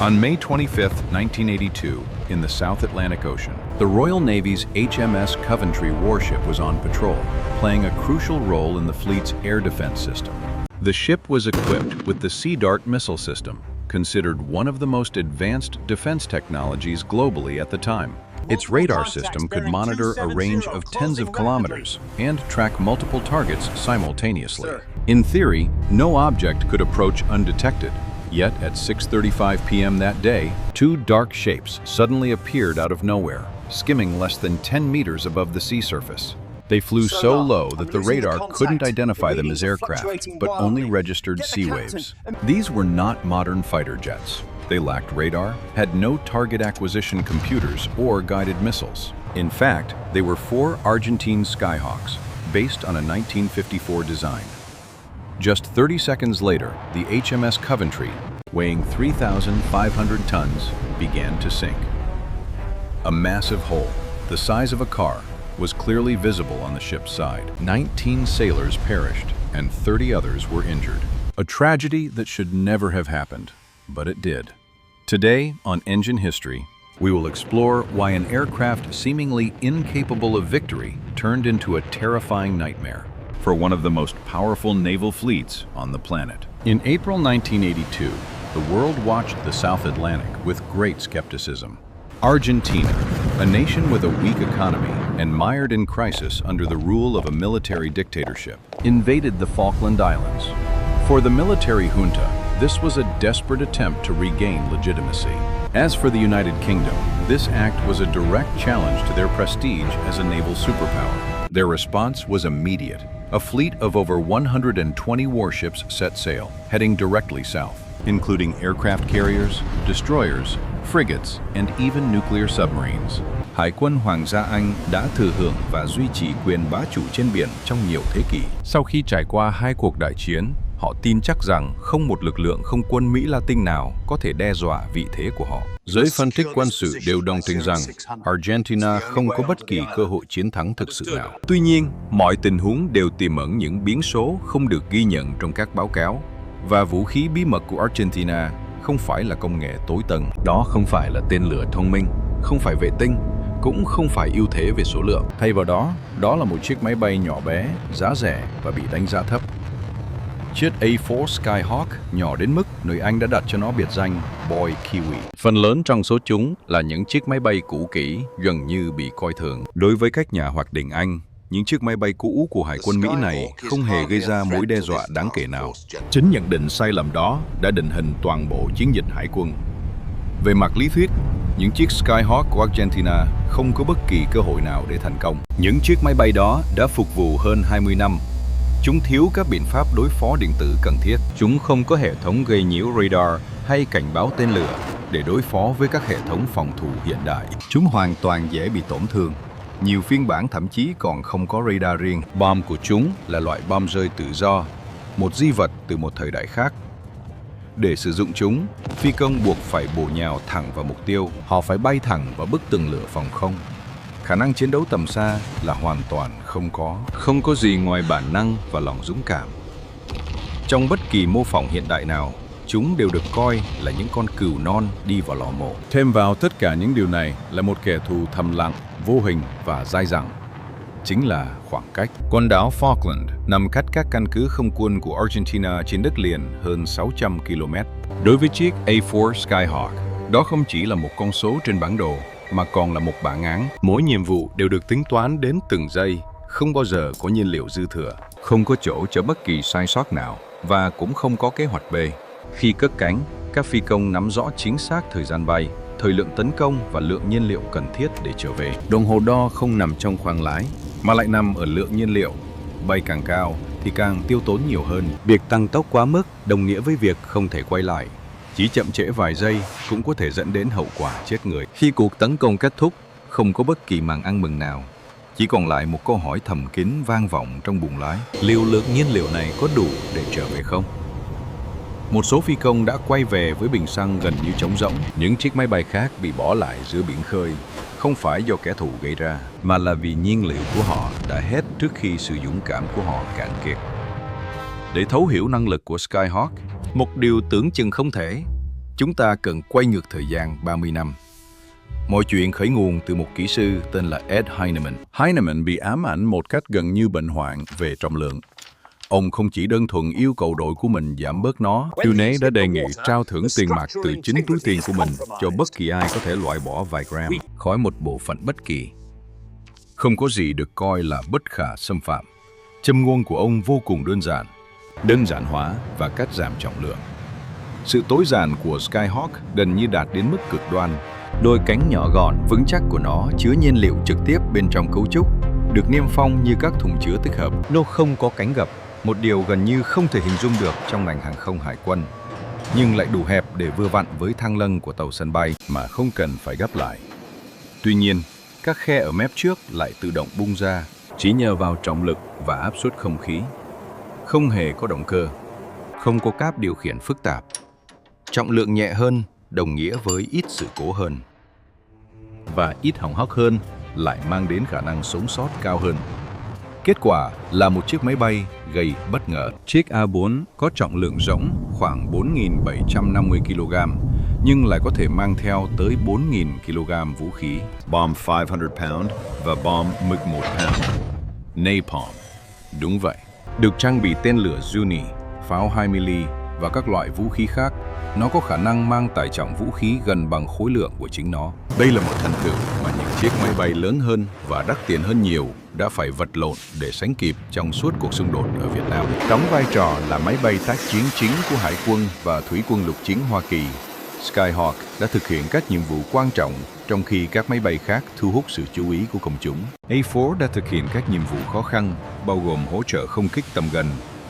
On May 25, 1982, in the South Atlantic Ocean, the Royal Navy's HMS Coventry warship was on patrol, playing a crucial role in the fleet's air defense system. The ship was equipped with the Sea Dart missile system, considered one of the most advanced defense technologies globally at the time. Its radar system could monitor a range of tens of kilometers and track multiple targets simultaneously. In theory, no object could approach undetected. Yet, at 6:35 p.m. that day, two dark shapes suddenly appeared out of nowhere, skimming less than 10 meters above the sea surface. They flew so low that the radar couldn't identify them as aircraft, but only registered sea waves. These were not modern fighter jets. They lacked radar, had no target acquisition computers or guided missiles. In fact, they were four Argentine Skyhawks, based on a 1954 design. Just 30 seconds later, the HMS Coventry, weighing 3,500 tons, began to sink. A massive hole, the size of a car, was clearly visible on the ship's side. 19 sailors perished, and 30 others were injured. A tragedy that should never have happened, but it did. Today, on Engine History, we will explore why an aircraft seemingly incapable of victory turned into a terrifying nightmare for one of the most powerful naval fleets on the planet. In April 1982, the world watched the South Atlantic with great skepticism. Argentina, a nation with a weak economy and mired in crisis under the rule of a military dictatorship, invaded the Falkland Islands. For the military junta, this was a desperate attempt to regain legitimacy. As for the United Kingdom, this act was a direct challenge to their prestige as a naval superpower. Their response was immediate. A fleet of over 120 warships set sail, heading directly south, including aircraft carriers, destroyers, frigates, and even nuclear submarines. Hải quân Hoàng gia Anh đã thừa hưởng và duy trì quyền bá chủ trên biển trong nhiều thế kỷ. Sau khi trải qua hai cuộc đại chiến, họ tin chắc rằng không một lực lượng không quân Mỹ Latin nào có thể đe dọa vị thế của họ. Giới phân tích quân sự đều đồng tình rằng Argentina không có bất kỳ cơ hội chiến thắng thực sự nào. Tuy nhiên, mọi tình huống đều tiềm ẩn những biến số không được ghi nhận trong các báo cáo. Và vũ khí bí mật của Argentina không phải là công nghệ tối tân. Đó không phải là tên lửa thông minh, không phải vệ tinh, cũng không phải ưu thế về số lượng. Thay vào đó, đó là một chiếc máy bay nhỏ bé, giá rẻ và bị đánh giá thấp. Chiếc A4 Skyhawk nhỏ đến mức người Anh đã đặt cho nó biệt danh Boy Kiwi. Phần lớn trong số chúng là những chiếc máy bay cũ kỹ, gần như bị coi thường. Đối với các nhà hoạch định Anh, những chiếc máy bay cũ của Hải quân Mỹ này không hề gây ra mối đe dọa đáng kể nào. Chính nhận định sai lầm đó đã định hình toàn bộ chiến dịch hải quân. Về mặt lý thuyết, những chiếc Skyhawk của Argentina không có bất kỳ cơ hội nào để thành công. Những chiếc máy bay đó đã phục vụ hơn 20 năm. Chúng thiếu các biện pháp đối phó điện tử cần thiết. Chúng không có hệ thống gây nhiễu radar hay cảnh báo tên lửa để đối phó với các hệ thống phòng thủ hiện đại. Chúng hoàn toàn dễ bị tổn thương. Nhiều phiên bản thậm chí còn không có radar riêng. Bom của chúng là loại bom rơi tự do, một di vật từ một thời đại khác. Để sử dụng chúng, phi công buộc phải bổ nhào thẳng vào mục tiêu. Họ phải bay thẳng vào bức tường lửa phòng không. Khả năng chiến đấu tầm xa là hoàn toàn không có. Không có gì ngoài bản năng và lòng dũng cảm. Trong bất kỳ mô phỏng hiện đại nào, chúng đều được coi là những con cừu non đi vào lò mổ. Thêm vào tất cả những điều này là một kẻ thù thầm lặng, vô hình và dai dẳng. Chính là khoảng cách. Quần đảo Falkland nằm cách các căn cứ không quân của Argentina trên đất liền hơn 600 km. Đối với chiếc A4 Skyhawk, đó không chỉ là một con số trên bản đồ, mà còn là một bản án. Mỗi nhiệm vụ đều được tính toán đến từng giây, không bao giờ có nhiên liệu dư thừa, không có chỗ cho bất kỳ sai sót nào, và cũng không có kế hoạch B. Khi cất cánh, các phi công nắm rõ chính xác thời gian bay, thời lượng tấn công và lượng nhiên liệu cần thiết để trở về. Đồng hồ đo không nằm trong khoang lái, mà lại nằm ở lượng nhiên liệu. Bay càng cao thì càng tiêu tốn nhiều hơn. Việc tăng tốc quá mức đồng nghĩa với việc không thể quay lại. Chỉ chậm trễ vài giây cũng có thể dẫn đến hậu quả chết người. Khi cuộc tấn công kết thúc, không có bất kỳ màn ăn mừng nào. Chỉ còn lại một câu hỏi thầm kín vang vọng trong buồng lái. Liệu lượng nhiên liệu này có đủ để trở về không? Một số phi công đã quay về với bình xăng gần như trống rỗng. Những chiếc máy bay khác bị bỏ lại giữa biển khơi, không phải do kẻ thù gây ra, mà là vì nhiên liệu của họ đã hết trước khi sự dũng cảm của họ cạn kiệt. Để thấu hiểu năng lực của Skyhawk, một điều tưởng chừng không thể, Chúng ta cần quay ngược thời gian 30 năm. Mọi chuyện khởi nguồn từ một kỹ sư tên là Ed Heinemann. Heinemann bị ám ảnh một cách gần như bệnh hoạn về trọng lượng. Ông không chỉ đơn thuần yêu cầu đội của mình giảm bớt nó, Dunne đã đề nghị trao thưởng tiền mặt từ chính túi tiền của mình cho bất kỳ ai có thể loại bỏ vài gram khỏi một bộ phận bất kỳ. Không có gì được coi là bất khả xâm phạm. Châm ngôn của ông vô cùng đơn giản hóa và cắt giảm trọng lượng. Sự tối giản của Skyhawk gần như đạt đến mức cực đoan. Đôi cánh nhỏ gọn, vững chắc của nó chứa nhiên liệu trực tiếp bên trong cấu trúc, được niêm phong như các thùng chứa tích hợp. Nó không có cánh gập, một điều gần như không thể hình dung được trong ngành hàng không hải quân, nhưng lại đủ hẹp để vừa vặn với thang lưng của tàu sân bay mà không cần phải gấp lại. Tuy nhiên, các khe ở mép trước lại tự động bung ra, chỉ nhờ vào trọng lực và áp suất không khí. Không hề có động cơ, không có cáp điều khiển phức tạp. Trọng lượng nhẹ hơn đồng nghĩa với ít sự cố hơn. Và ít hỏng hóc hơn lại mang đến khả năng sống sót cao hơn. Kết quả là một chiếc máy bay gây bất ngờ. Chiếc A4 có trọng lượng rỗng khoảng 4.750 kg, nhưng lại có thể mang theo tới 4.000 kg vũ khí. Bomb 500 pound và bomb 11 pound. Napalm. Đúng vậy. Được trang bị tên lửa Zuni, pháo 20 ly và các loại vũ khí khác, nó có khả năng mang tải trọng vũ khí gần bằng khối lượng của chính nó. Đây là một thành tựu mà những chiếc máy bay lớn hơn và đắt tiền hơn nhiều đã phải vật lộn để sánh kịp trong suốt cuộc xung đột ở Việt Nam. Đóng vai trò là máy bay tác chiến chính của Hải quân và Thủy quân lục chiến Hoa Kỳ, Skyhawk đã thực hiện các nhiệm vụ quan trọng trong khi các máy bay khác thu hút sự chú ý của công chúng. A4 đã thực hiện các nhiệm vụ khó khăn, bao gồm hỗ trợ không kích tầm gần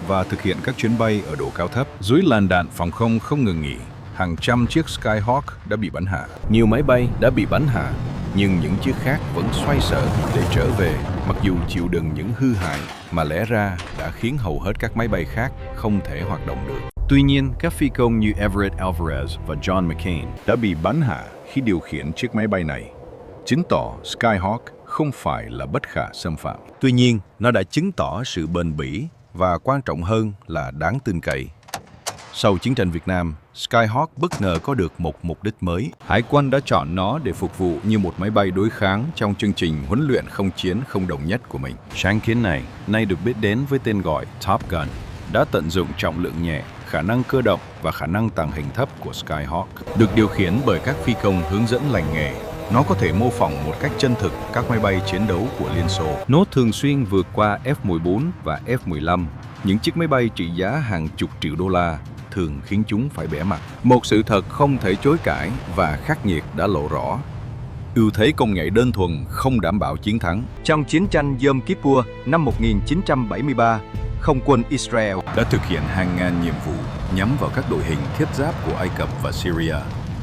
và thực hiện các chuyến bay ở độ cao thấp. Dưới làn đạn phòng không không ngừng nghỉ, hàng trăm chiếc Skyhawk đã bị bắn hạ. Nhiều máy bay đã bị bắn hạ, nhưng những chiếc khác vẫn xoay sở để trở về, mặc dù chịu đựng những hư hại mà lẽ ra đã khiến hầu hết các máy bay khác không thể hoạt động được. Tuy nhiên, các phi công như Everett Alvarez và John McCain đã bị bắn hạ khi điều khiển chiếc máy bay này, chứng tỏ Skyhawk không phải là bất khả xâm phạm. Tuy nhiên, nó đã chứng tỏ sự bền bỉ và quan trọng hơn là đáng tin cậy. Sau chiến tranh Việt Nam, Skyhawk bất ngờ có được một mục đích mới. Hải quân đã chọn nó để phục vụ như một máy bay đối kháng trong chương trình huấn luyện không chiến không đồng nhất của mình. Sáng kiến này, nay được biết đến với tên gọi Top Gun, đã tận dụng trọng lượng nhẹ, khả năng cơ động và khả năng tàng hình thấp của Skyhawk. Được điều khiển bởi các phi công hướng dẫn lành nghề, nó có thể mô phỏng một cách chân thực các máy bay chiến đấu của Liên Xô. Nó thường xuyên vượt qua F-14 và F-15, những chiếc máy bay trị giá hàng chục triệu đô la, thường khiến chúng phải bẽ mặt. Một sự thật không thể chối cãi và khắc nghiệt đã lộ rõ. Ưu thế công nghệ đơn thuần không đảm bảo chiến thắng. Trong chiến tranh Yom Kippur năm 1973, không quân Israel đã thực hiện hàng ngàn nhiệm vụ nhắm vào các đội hình thiết giáp của Ai Cập và Syria,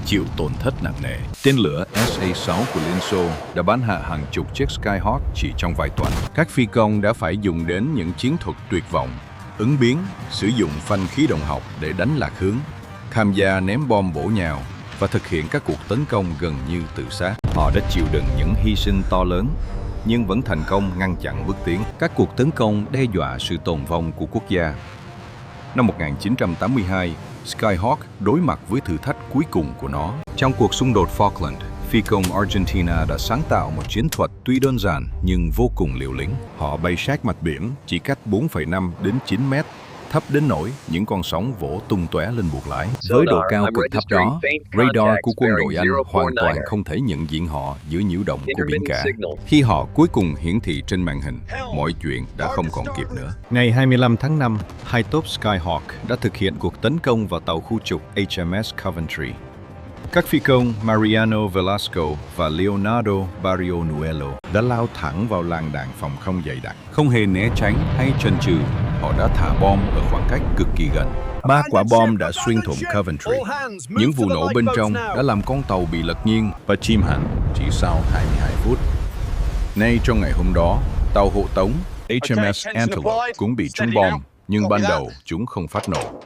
chịu tổn thất nặng nề. Tên lửa SA-6 của Liên Xô đã bắn hạ hàng chục chiếc Skyhawk chỉ trong vài tuần. Các phi công đã phải dùng đến những chiến thuật tuyệt vọng, ứng biến, sử dụng phanh khí động học để đánh lạc hướng, tham gia ném bom bổ nhào và thực hiện các cuộc tấn công gần như tự sát. Họ đã chịu đựng những hy sinh to lớn, nhưng vẫn thành công ngăn chặn bước tiến. Các cuộc tấn công đe dọa sự tồn vong của quốc gia. Năm 1982, Skyhawk đối mặt với thử thách cuối cùng của nó. Trong cuộc xung đột Falkland, phi công Argentina đã sáng tạo một chiến thuật tuy đơn giản nhưng vô cùng liều lĩnh. Họ bay sát mặt biển chỉ cách 4,5 đến 9 mét, thấp đến nỗi những con sóng vỗ tung tóe lên buồng lái. Với độ cao cực thấp đó, radar của quân đội Anh hoàn toàn không thể nhận diện họ giữa nhiễu động của biển cả. Khi họ cuối cùng hiển thị trên màn hình, mọi chuyện đã không còn kịp nữa. Ngày 25 tháng 5, hai tốp Skyhawk đã thực hiện cuộc tấn công vào tàu khu trục HMS Coventry. Các phi công Mariano Velasco và Leonardo Barrionuevo đã lao thẳng vào làn đạn phòng không dày đặc. Không hề né tránh hay chần chừ, họ đã thả bom ở khoảng cách cực kỳ gần. 3 quả bom đã xuyên thủng Coventry. Những vụ nổ bên trong đã làm con tàu bị lật nghiêng và chìm hẳn chỉ sau 22 phút. Ngay trong ngày hôm đó, tàu hộ tống HMS Antelope cũng bị trúng bom, nhưng ban đầu chúng không phát nổ.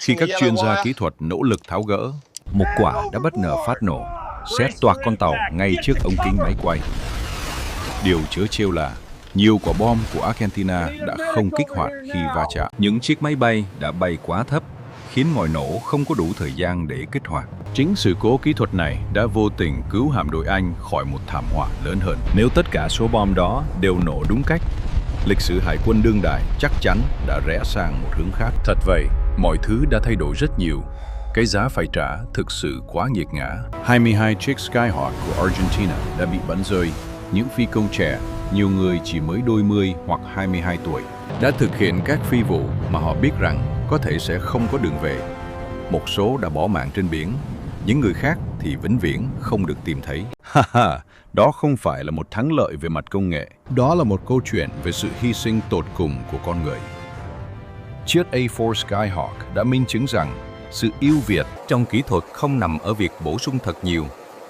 Khi các chuyên gia kỹ thuật nỗ lực tháo gỡ, một quả đã bất ngờ phát nổ, xé toạc con tàu ngay trước ống kính máy quay. Điều trớ trêu là nhiều quả bom của Argentina đã không kích hoạt khi va chạm. Những chiếc máy bay đã bay quá thấp, khiến ngòi nổ không có đủ thời gian để kích hoạt. Chính sự cố kỹ thuật này đã vô tình cứu hạm đội Anh khỏi một thảm họa lớn hơn. Nếu tất cả số bom đó đều nổ đúng cách, lịch sử hải quân đương đại chắc chắn đã rẽ sang một hướng khác. Thật vậy, mọi thứ đã thay đổi rất nhiều. Cái giá phải trả thực sự quá nghiệt ngã. 22 chiếc Skyhawk của Argentina đã bị bắn rơi. Những phi công trẻ, nhiều người chỉ mới đôi mươi hoặc 22 tuổi, đã thực hiện các phi vụ mà họ biết rằng có thể sẽ không có đường về. Một số đã bỏ mạng trên biển, những người khác thì vĩnh viễn không được tìm thấy. Đó không phải là một thắng lợi về mặt công nghệ. Đó là một câu chuyện về sự hy sinh tột cùng của con người. Chiếc A4 Skyhawk đã minh chứng rằng sự ưu việt Trong kỹ thuật không nằm ở việc bổ sung thật nhiều,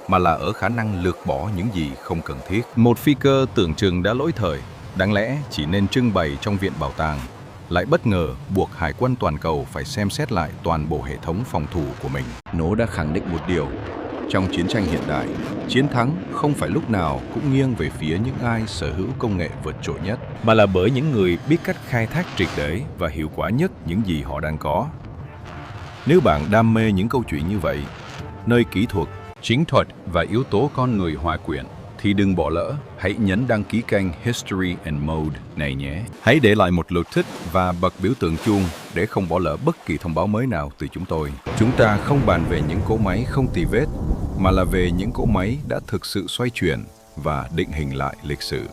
mà là ở khả năng lược bỏ những gì không cần thiết. Một phi cơ tưởng chừng đã lỗi thời, đáng lẽ chỉ nên trưng bày trong viện bảo tàng, lại bất ngờ buộc hải quân toàn cầu phải xem xét lại toàn bộ hệ thống phòng thủ của mình. Nó đã khẳng định một điều: trong chiến tranh hiện đại, chiến thắng không phải lúc nào cũng nghiêng về phía những ai sở hữu công nghệ vượt trội nhất, mà là bởi những người biết cách khai thác triệt để và hiệu quả nhất những gì họ đang có. Nếu bạn đam mê những câu chuyện như vậy, nơi kỹ thuật, chiến thuật và yếu tố con người hòa quyện, thì đừng bỏ lỡ, hãy nhấn đăng ký kênh History and Mode này nhé. Hãy để lại một lượt thích và bật biểu tượng chuông để không bỏ lỡ bất kỳ thông báo mới nào từ chúng tôi. Chúng ta không bàn về những cỗ máy không tì vết, mà là về những cỗ máy đã thực sự xoay chuyển và định hình lại lịch sử.